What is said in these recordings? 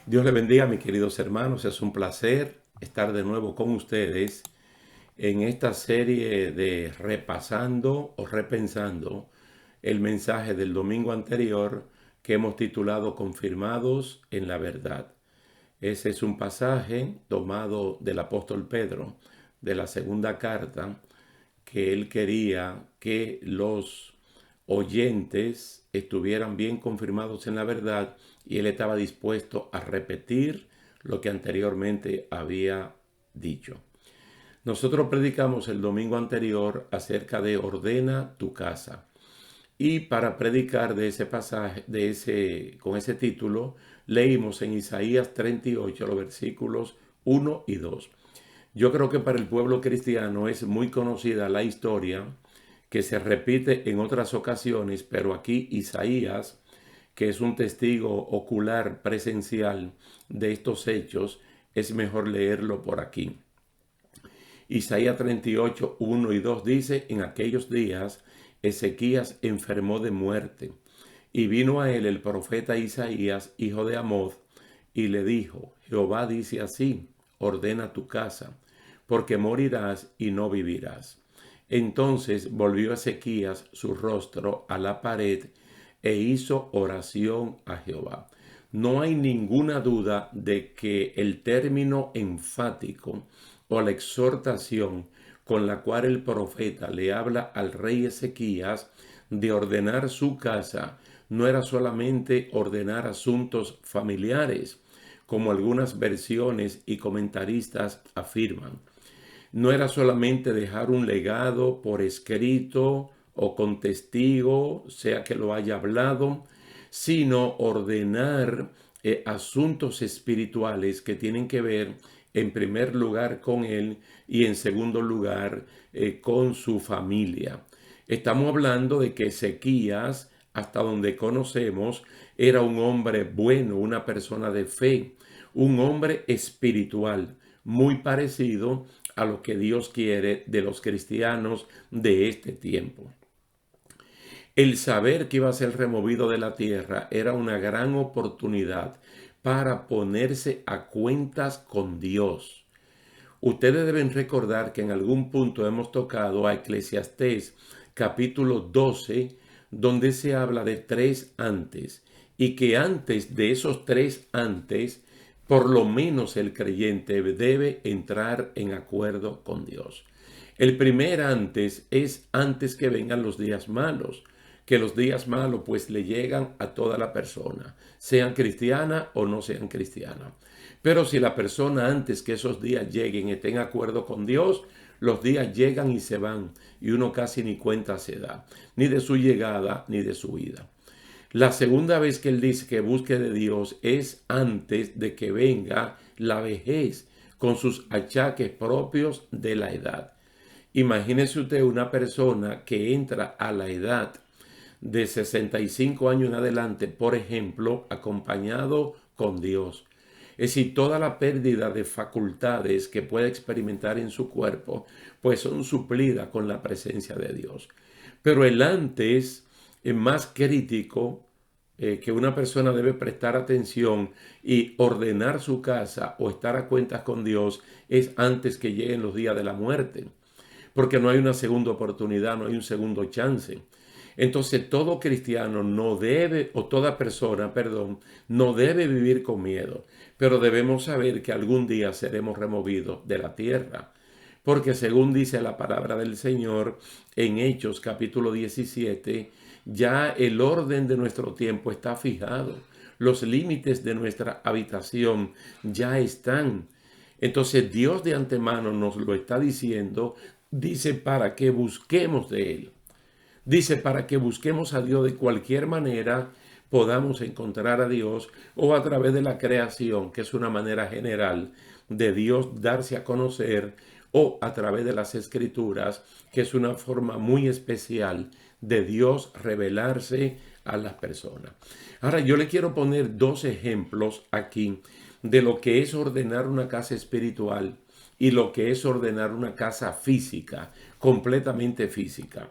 Dios le bendiga, mis queridos hermanos. Es un placer estar de nuevo con ustedes en esta serie de repasando o repensando el mensaje del domingo anterior que hemos titulado Confirmados en la verdad. Ese es un pasaje tomado del apóstol Pedro, de la segunda carta, que él quería que los oyentes estuvieran bien confirmados en la verdad y él estaba dispuesto a repetir lo que anteriormente había dicho. Nosotros predicamos el domingo anterior acerca de ordena tu casa. Y para predicar de ese pasaje, con ese título, leímos en Isaías 38 los versículos 1 y 2. Yo creo que para el pueblo cristiano es muy conocida la historia que se repite en otras ocasiones, pero aquí Isaías, que es un testigo ocular presencial de estos hechos, es mejor leerlo por aquí. Isaías 38, 1 y 2 dice: en aquellos días Ezequías enfermó de muerte, y vino a él el profeta Isaías, hijo de Amoz, y le dijo: Jehová dice así, ordena tu casa, porque morirás y no vivirás. Entonces volvió Ezequías su rostro a la pared e hizo oración a Jehová. No hay ninguna duda de que el término enfático o la exhortación con la cual el profeta le habla al rey Ezequías de ordenar su casa no era solamente ordenar asuntos familiares, como algunas versiones y comentaristas afirman. No era solamente dejar un legado por escrito o con testigo, sea que lo haya hablado, sino ordenar asuntos espirituales que tienen que ver en primer lugar con él y en segundo lugar con su familia. Estamos hablando de que Ezequías, hasta donde conocemos, era un hombre bueno, una persona de fe, un hombre espiritual, muy parecido a lo que Dios quiere de los cristianos de este tiempo. El saber que iba a ser removido de la tierra era una gran oportunidad para ponerse a cuentas con Dios. Ustedes deben recordar que en algún punto hemos tocado a Eclesiastés capítulo 12, donde se habla de tres antes, y que antes de esos tres antes, por lo menos el creyente debe entrar en acuerdo con Dios. El primer antes es antes que vengan los días malos, que los días malos pues le llegan a toda la persona, sean cristiana o no sean cristiana. Pero si la persona antes que esos días lleguen esté en acuerdo con Dios, los días llegan y se van y uno casi ni cuenta se da, ni de su llegada ni de su ida. La segunda vez que él dice que busque de Dios es antes de que venga la vejez con sus achaques propios de la edad. Imagínese usted una persona que entra a la edad de 65 años en adelante, por ejemplo, acompañado con Dios. Es decir, toda la pérdida de facultades que puede experimentar en su cuerpo, pues son suplidas con la presencia de Dios. Pero el antes es más crítico que una persona debe prestar atención y ordenar su casa o estar a cuentas con Dios es antes que lleguen los días de la muerte. Porque no hay una segunda oportunidad, no hay un segundo chance. Entonces todo cristiano no debe, o toda persona, perdón, no debe vivir con miedo, pero debemos saber que algún día seremos removidos de la tierra. Porque según dice la palabra del Señor en Hechos capítulo 17, ya el orden de nuestro tiempo está fijado. Los límites de nuestra habitación ya están. Entonces Dios de antemano nos lo está diciendo, dice para que busquemos de Él. Dice para que busquemos a Dios de cualquier manera podamos encontrar a Dios o a través de la creación, que es una manera general de Dios darse a conocer, o a través de las escrituras, que es una forma muy especial de Dios revelarse a las personas. Ahora yo le quiero poner dos ejemplos aquí de lo que es ordenar una casa espiritual y lo que es ordenar una casa física, completamente física.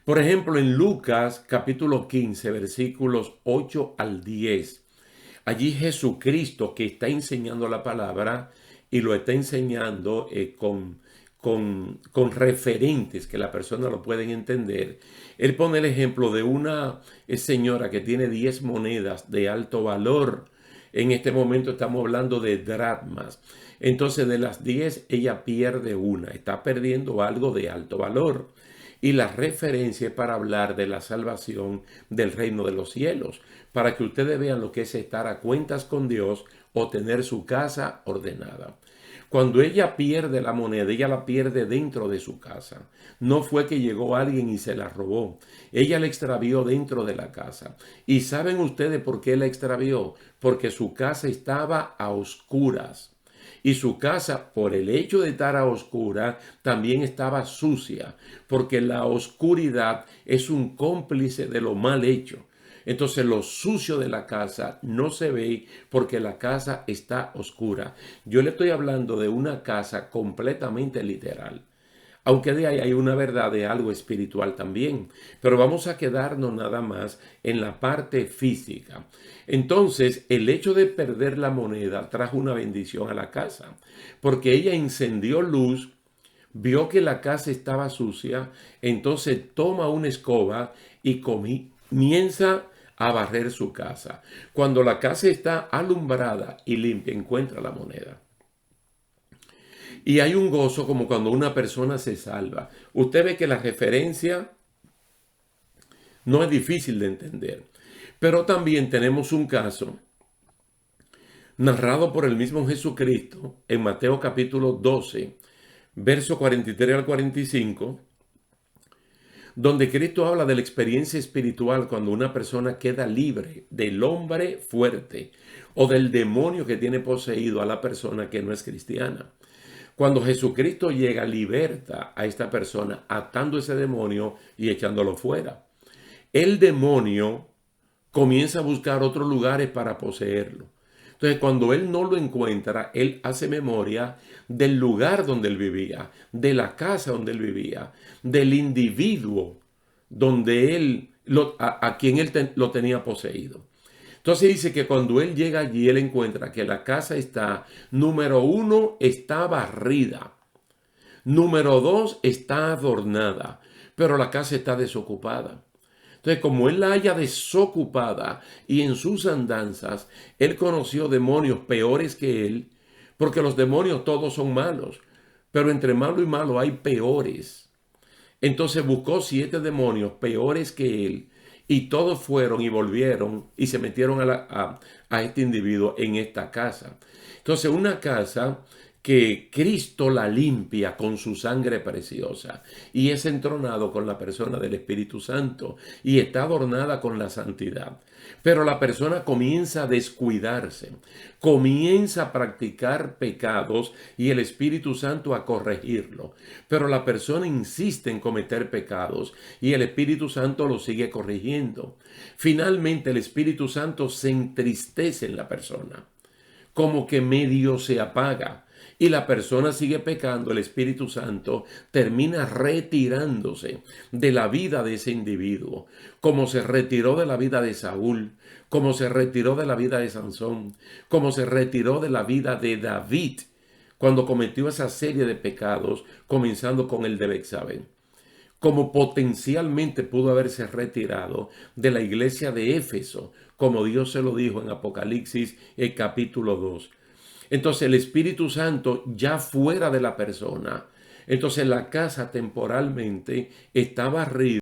Por ejemplo, en Lucas capítulo 15, versículos 8 al 10, allí Jesucristo, que está enseñando la palabra y lo está enseñando con referentes que la persona lo pueden entender, él pone el ejemplo de una señora que tiene 10 monedas de alto valor. En este momento estamos hablando de dracmas. Entonces, de las 10 ella pierde una, está perdiendo algo de alto valor. Y la referencia es para hablar de la salvación del reino de los cielos, para que ustedes vean lo que es estar a cuentas con Dios o tener su casa ordenada. Cuando ella pierde la moneda, ella la pierde dentro de su casa. No fue que llegó alguien y se la robó. Ella la extravió dentro de la casa. ¿Y saben ustedes por qué la extravió? Porque su casa estaba a oscuras. Y su casa, por el hecho de estar a oscura, también estaba sucia, porque la oscuridad es un cómplice de lo mal hecho. Entonces lo sucio de la casa no se ve porque la casa está oscura. Yo le estoy hablando de una casa completamente literal. Aunque de ahí hay una verdad de algo espiritual también. Pero vamos a quedarnos nada más en la parte física. Entonces, el hecho de perder la moneda trajo una bendición a la casa. Porque ella encendió luz, vio que la casa estaba sucia, entonces toma una escoba y comienza a barrer su casa. Cuando la casa está alumbrada y limpia, encuentra la moneda. Y hay un gozo como cuando una persona se salva. Usted ve que la referencia no es difícil de entender. Pero también tenemos un caso narrado por el mismo Jesucristo en Mateo capítulo 12, verso 43 al 45, donde Cristo habla de la experiencia espiritual cuando una persona queda libre del hombre fuerte o del demonio que tiene poseído a la persona que no es cristiana. Cuando Jesucristo llega, liberta a esta persona atando ese demonio y echándolo fuera. El demonio comienza a buscar otros lugares para poseerlo. Entonces, cuando él no lo encuentra, él hace memoria del lugar donde él vivía, de la casa donde él vivía, del individuo donde a quien él lo tenía poseído. Entonces dice que cuando él llega allí, él encuentra que la casa está, número 1, está barrida. Número 2, está adornada, pero la casa está desocupada. Entonces, como él la haya desocupada y en sus andanzas, él conoció demonios peores que él, porque los demonios todos son malos, pero entre malo y malo hay peores. Entonces buscó 7 demonios peores que él y todos fueron y volvieron y se metieron a este individuo en esta casa. Entonces una casa que Cristo la limpia con su sangre preciosa y es entronado con la persona del Espíritu Santo y está adornada con la santidad. Pero la persona comienza a descuidarse, comienza a practicar pecados y el Espíritu Santo a corregirlo. Pero la persona insiste en cometer pecados y el Espíritu Santo lo sigue corrigiendo. Finalmente el Espíritu Santo se entristece en la persona, como que medio se apaga. Y la persona sigue pecando, el Espíritu Santo termina retirándose de la vida de ese individuo, como se retiró de la vida de Saúl, como se retiró de la vida de Sansón, como se retiró de la vida de David, cuando cometió esa serie de pecados, comenzando con el de Betsabé, como potencialmente pudo haberse retirado de la iglesia de Éfeso, como Dios se lo dijo en Apocalipsis, el capítulo 2. Entonces el Espíritu Santo ya fuera de la persona. Entonces la casa temporalmente está barrida